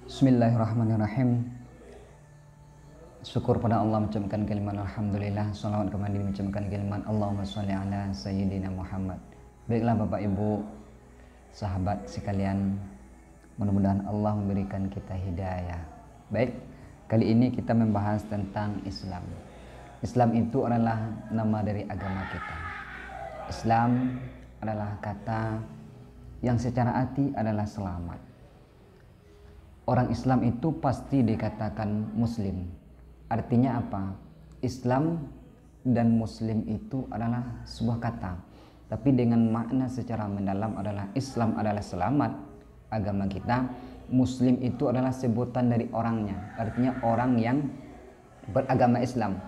Bismillahirrahmanirrahim. Syukur pada Allah, mengucapkan kalimat alhamdulillah. Salawat kepada Nabi, mengucapkan kalimat Allahumma sholli ala sayyidina Muhammad. Baiklah Bapak Ibu, sahabat sekalian, mudah-mudahan Allah memberikan kita hidayah. Baik, kali ini kita membahas tentang Islam. Islam itu adalah nama dari agama kita. Islam adalah kata yang secara arti adalah selamat. Orang Islam itu pasti dikatakan Muslim. Artinya apa? Islam dan Muslim itu adalah sebuah kata, tapi dengan makna secara mendalam adalah Islam adalah selamat agama kita, Muslim itu adalah sebutan dari orangnya, artinya orang yang beragama Islam.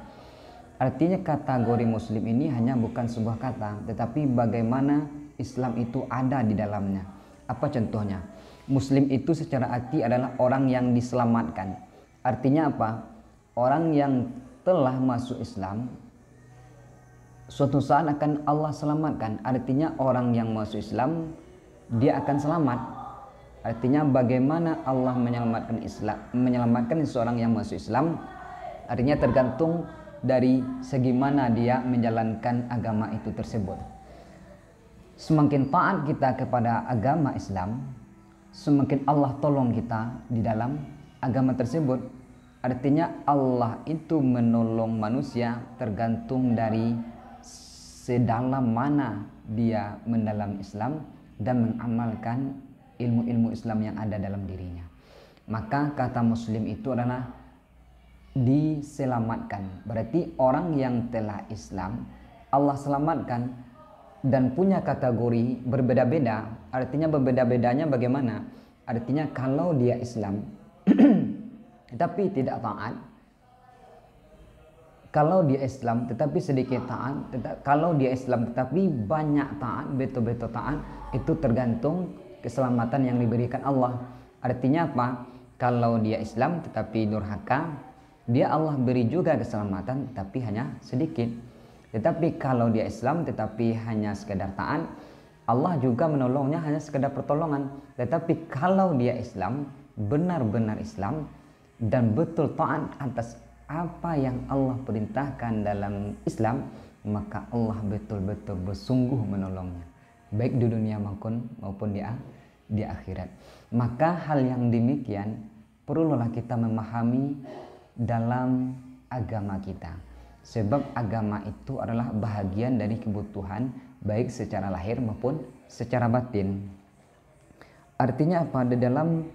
Artinya kategori Muslim ini hanya bukan sebuah kata, tetapi bagaimana Islam itu ada di dalamnya. Apa contohnya? Muslim itu secara arti adalah orang yang diselamatkan. Artinya apa? Orang yang telah masuk Islam, suatu saat akan Allah selamatkan. Artinya orang yang masuk Islam, dia akan selamat. Artinya bagaimana Allah menyelamatkan seseorang yang masuk Islam, artinya tergantung dari segi mana dia menjalankan agama itu tersebut. Semakin taat kita kepada agama Islam, semakin Allah tolong kita di dalam agama tersebut. Artinya Allah itu menolong manusia tergantung dari sedalam mana dia mendalam Islam dan mengamalkan ilmu-ilmu Islam yang ada dalam dirinya. Maka kata Muslim itu adalah diselamatkan. Berarti orang yang telah Islam Allah selamatkan dan punya kategori berbeda-beda. Artinya berbeda-bedanya bagaimana? Artinya kalau dia Islam tetapi tidak taat, kalau dia Islam tetapi sedikit taat, kalau dia Islam tetapi banyak taat, betul-betul taat, itu tergantung keselamatan yang diberikan Allah. Artinya apa? Kalau dia Islam tetapi durhaka, dia Allah beri juga keselamatan tapi hanya sedikit. Tetapi kalau dia Islam tetapi hanya sekedar taat, Allah juga menolongnya hanya sekedar pertolongan. Tetapi kalau dia Islam, benar-benar Islam dan betul taat atas apa yang Allah perintahkan dalam Islam, maka Allah betul-betul bersungguh menolongnya, baik di dunia maupun di akhirat. Maka hal yang demikian perlulah kita memahami dalam agama kita. Sebab agama itu adalah bahagian dari kebutuhan baik secara lahir maupun secara batin. Artinya apa? Di dalam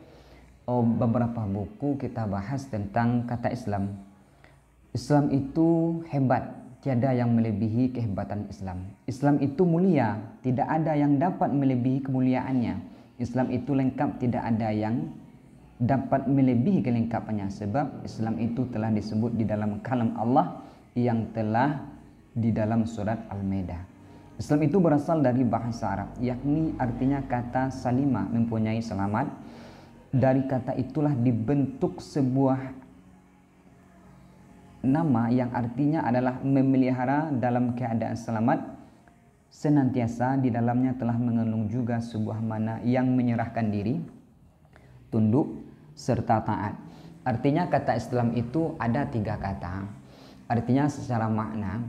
beberapa buku kita bahas tentang kata Islam. Islam itu hebat, tiada yang melebihi kehebatan Islam. Islam itu mulia, tidak ada yang dapat melebihi kemuliaannya. Islam itu lengkap, tidak ada yang dapat melebihi kelengkapannya. Sebab Islam itu telah disebut di dalam kalam Allah yang telah di dalam surat Al-Maidah. Islam itu berasal dari bahasa Arab, yakni artinya kata salimah, mempunyai selamat. Dari kata itulah dibentuk sebuah nama yang artinya adalah memelihara dalam keadaan selamat. Senantiasa di dalamnya telah mengandung juga sebuah makna yang menyerahkan diri, tunduk, serta taat. Artinya kata Islam itu ada 3 kata. Artinya secara makna,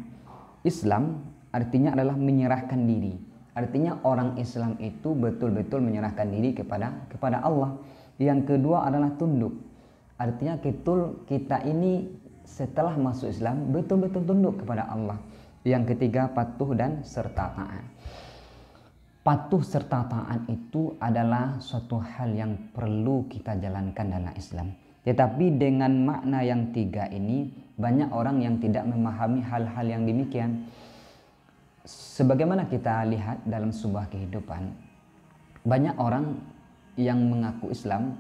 Islam artinya adalah menyerahkan diri. Artinya orang Islam itu betul-betul menyerahkan diri kepada Allah. Yang kedua adalah tunduk. Artinya kita ini setelah masuk Islam betul-betul tunduk kepada Allah. Yang ketiga patuh dan serta taat. Patuh serta taat itu adalah suatu hal yang perlu kita jalankan dalam Islam. Tetapi dengan makna yang 3 ini, banyak orang yang tidak memahami hal-hal yang demikian. Sebagaimana kita lihat dalam sebuah kehidupan, banyak orang yang mengaku Islam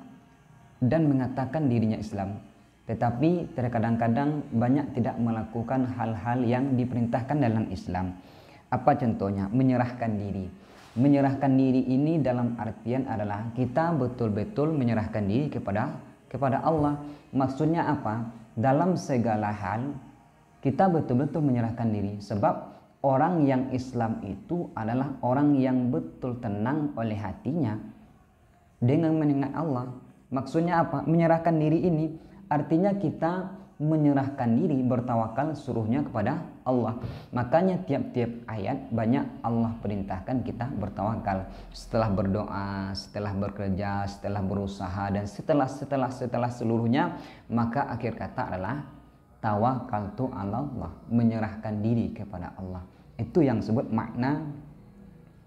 dan mengatakan dirinya Islam, tetapi terkadang-kadang banyak tidak melakukan hal-hal yang diperintahkan dalam Islam. Apa contohnya? Menyerahkan diri. Menyerahkan diri ini dalam artian adalah kita betul-betul menyerahkan diri kepada Allah. Maksudnya apa? Dalam segala hal kita betul-betul menyerahkan diri. Sebab orang yang Islam itu adalah orang yang betul tenang oleh hatinya dengan mengingat Allah. Maksudnya apa? Menyerahkan diri ini artinya kita menyerahkan diri, bertawakal seluruhnya kepada Allah. Makanya tiap-tiap ayat banyak Allah perintahkan kita bertawakal. Setelah berdoa, setelah bekerja, setelah berusaha, dan setelah seluruhnya, maka akhir kata adalah tawakkaltu 'ala Allah, menyerahkan diri kepada Allah. Itu yang disebut makna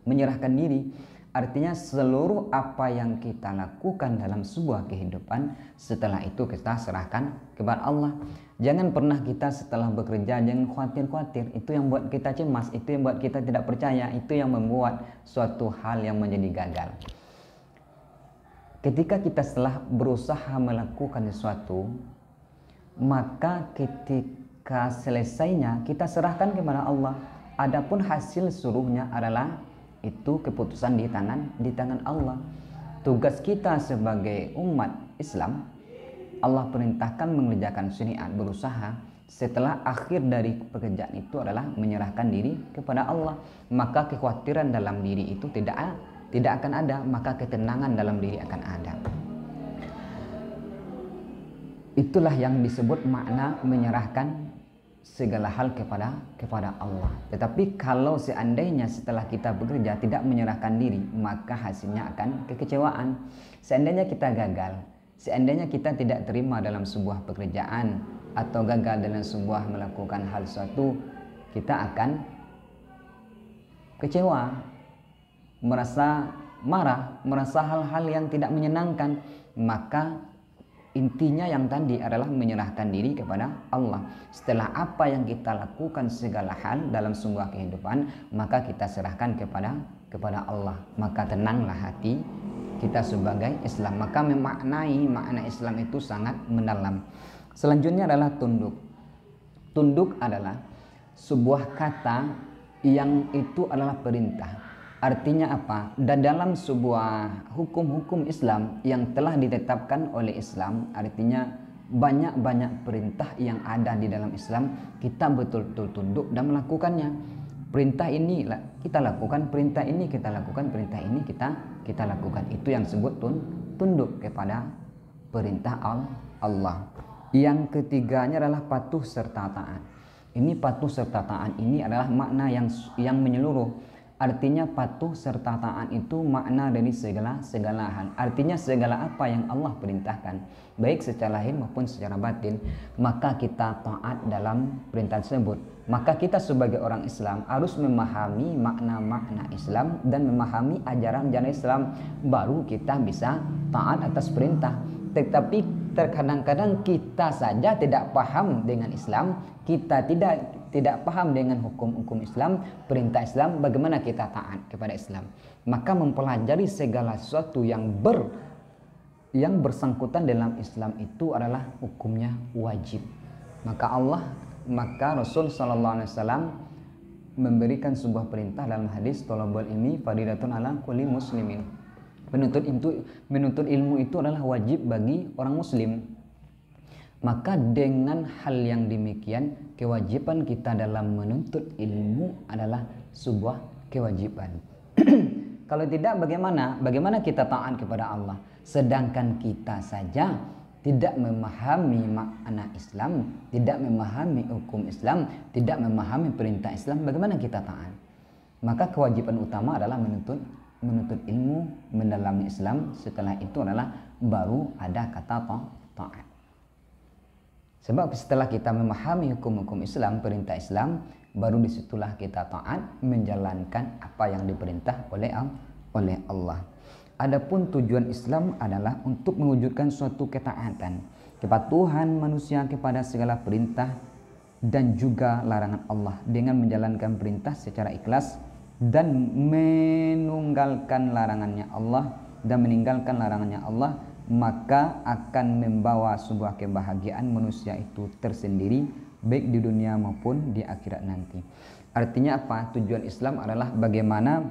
menyerahkan diri. Artinya seluruh apa yang kita lakukan dalam sebuah kehidupan, setelah itu kita serahkan kepada Allah. Jangan pernah kita setelah bekerja jangan khawatir-khawatir. Itu yang buat kita cemas, itu yang buat kita tidak percaya, itu yang membuat suatu hal yang menjadi gagal. Ketika kita setelah berusaha melakukan sesuatu, maka ketika selesainya kita serahkan kepada Allah. Adapun hasil seluruhnya adalah itu keputusan di tangan Allah. Tugas kita sebagai umat Islam, Allah perintahkan mengerjakan syariat, berusaha. Setelah akhir dari pekerjaan itu adalah menyerahkan diri kepada Allah. Maka kekhawatiran dalam diri itu tidak akan ada, maka ketenangan dalam diri akan ada. Itulah yang disebut makna menyerahkan segala hal kepada Allah. Tetapi kalau seandainya setelah kita bekerja tidak menyerahkan diri, maka hasilnya akan kekecewaan. Seandainya kita gagal, seandainya kita tidak terima dalam sebuah pekerjaan atau gagal dalam sebuah melakukan hal suatu, kita akan kecewa, merasa marah, merasa hal-hal yang tidak menyenangkan. Maka intinya yang tadi adalah menyerahkan diri kepada Allah. Setelah apa yang kita lakukan segala hal dalam sebuah kehidupan, maka kita serahkan kepada Allah. Maka tenanglah hati kita sebagai Islam. Maka memaknai makna Islam itu sangat mendalam. Selanjutnya adalah tunduk. Tunduk adalah sebuah kata yang itu adalah perintah. Artinya apa? Dan dalam sebuah hukum-hukum Islam yang telah ditetapkan oleh Islam, artinya banyak-banyak perintah yang ada di dalam Islam, kita betul-betul tunduk dan melakukannya. Perintah ini kita lakukan, perintah ini kita lakukan, perintah ini kita lakukan. Itu yang disebut tunduk kepada perintah Allah. Yang ketiganya adalah patuh serta taat. Ini patuh serta taat ini adalah makna yang menyeluruh. Artinya patuh serta taat itu makna dari segala hal. Artinya segala apa yang Allah perintahkan, baik secara lahir maupun secara batin, maka kita taat dalam perintah tersebut. Maka kita sebagai orang Islam harus memahami makna-makna Islam dan memahami ajaran-ajaran Islam, baru kita bisa taat atas perintah. Tetapi terkadang-kadang kita saja tidak paham dengan Islam, kita tidak paham dengan hukum-hukum Islam, perintah Islam, bagaimana kita taat kepada Islam. Maka mempelajari segala sesuatu yang bersangkutan dalam Islam itu adalah hukumnya wajib. Maka Rasul sallallahu alaihi wasallam memberikan sebuah perintah dalam hadis thalabul ilmi fardhatun ala kulli muslimin. Menuntut ilmu itu adalah wajib bagi orang muslim. Maka dengan hal yang demikian, kewajiban kita dalam menuntut ilmu adalah sebuah kewajiban. Kalau tidak, bagaimana kita taat kepada Allah? Sedangkan kita saja tidak memahami makna Islam, tidak memahami hukum Islam, tidak memahami perintah Islam, bagaimana kita taat? Maka kewajiban utama adalah menuntut ilmu, mendalami Islam. Setelah itu adalah baru ada kata taat. Sebab setelah kita memahami hukum-hukum Islam, perintah Islam, baru disitulah kita taat menjalankan apa yang diperintah oleh Allah. Adapun tujuan Islam adalah untuk mewujudkan suatu ketaatan, kepatuhan manusia kepada segala perintah dan juga larangan Allah dengan menjalankan perintah secara ikhlas dan meninggalkan larangannya Allah maka akan membawa sebuah kebahagiaan manusia itu tersendiri, baik di dunia maupun di akhirat nanti. Artinya apa? Tujuan Islam adalah bagaimana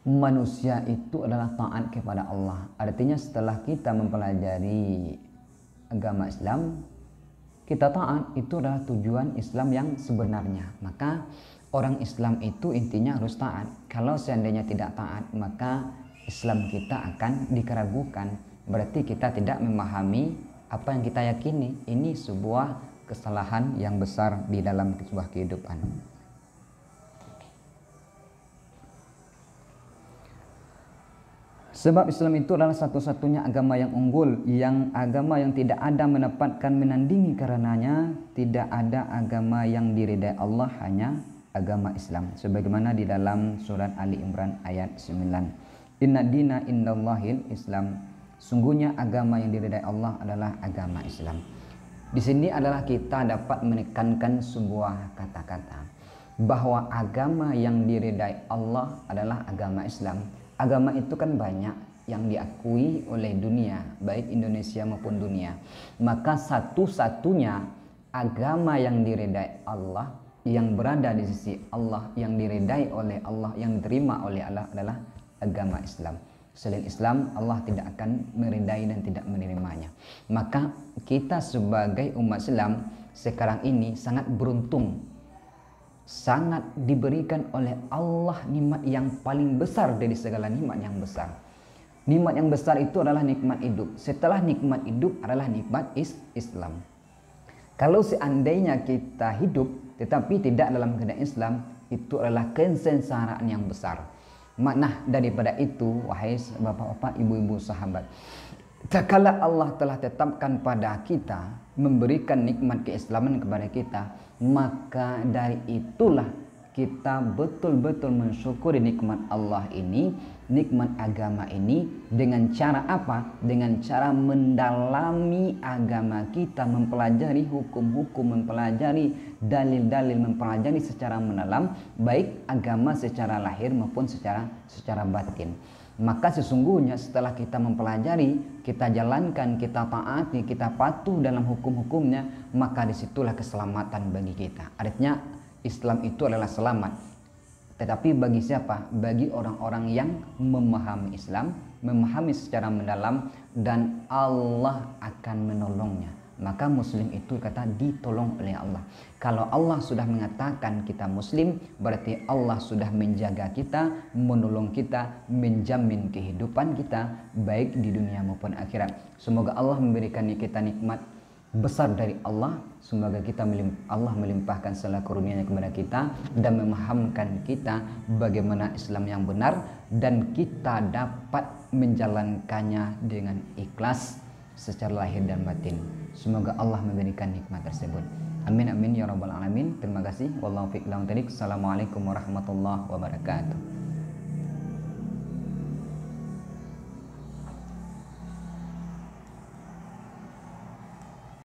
manusia itu adalah taat kepada Allah. Artinya setelah kita mempelajari agama Islam, kita taat, itu adalah tujuan Islam yang sebenarnya. Maka orang Islam itu intinya harus taat. Kalau seandainya tidak taat, maka Islam kita akan dikeragukan. Berarti kita tidak memahami apa yang kita yakini. Ini sebuah kesalahan yang besar di dalam sebuah kehidupan. Sebab Islam itu adalah satu-satunya agama yang unggul, yang agama yang tidak ada mendapatkan menandingi karenanya, tidak ada agama yang diridai Allah, hanya agama Islam. Sebagaimana di dalam surat Ali Imran ayat 9. Inna dina indallahil Islam. Sungguhnya agama yang diridai Allah adalah agama Islam. Di sini adalah kita dapat menekankan sebuah kata-kata bahwa agama yang diridai Allah adalah agama Islam. Agama itu kan banyak yang diakui oleh dunia, baik Indonesia maupun dunia. Maka satu-satunya agama yang diridai Allah, yang berada di sisi Allah, yang diridai oleh Allah, yang diterima oleh Allah adalah agama Islam. Selain Islam, Allah tidak akan meridai dan tidak menerimanya. Maka kita sebagai umat Islam sekarang ini sangat beruntung, sangat diberikan oleh Allah nikmat yang paling besar dari segala nikmat yang besar. Nikmat yang besar itu adalah nikmat hidup. Setelah nikmat hidup adalah nikmat Islam. Kalau seandainya kita hidup tetapi tidak dalam keadaan Islam, itu adalah kesengsaraan yang besar. Makna daripada itu, wahai bapak-bapak, ibu-ibu, sahabat, tak kala Allah telah tetapkan pada kita, memberikan nikmat keislaman kepada kita, maka dari itulah kita betul-betul mensyukuri nikmat Allah ini, nikmat agama ini. Dengan cara apa? Dengan cara mendalami agama kita, mempelajari hukum-hukum, mempelajari dalil-dalil, mempelajari secara mendalam, baik agama secara lahir maupun secara batin. Maka sesungguhnya setelah kita mempelajari, kita jalankan, kita taati, kita patuh dalam hukum-hukumnya, maka disitulah keselamatan bagi kita. Artinya Islam itu adalah selamat. Tetapi bagi siapa? Bagi orang-orang yang memahami Islam, memahami secara mendalam, dan Allah akan menolongnya. Maka muslim itu kata ditolong oleh Allah. Kalau Allah sudah mengatakan kita muslim, berarti Allah sudah menjaga kita, menolong kita, menjamin kehidupan kita baik di dunia maupun akhirat. Semoga Allah memberikan kita nikmat besar dari Allah. Semoga Allah melimpahkan segala karunia-Nya kepada kita dan memahamkan kita bagaimana Islam yang benar, dan kita dapat menjalankannya dengan ikhlas secara lahir dan batin. Semoga Allah memberikan nikmat tersebut. Amin amin ya rabbal alamin. Terima kasih. Wallahu fiq. Assalamualaikum warahmatullahi wabarakatuh.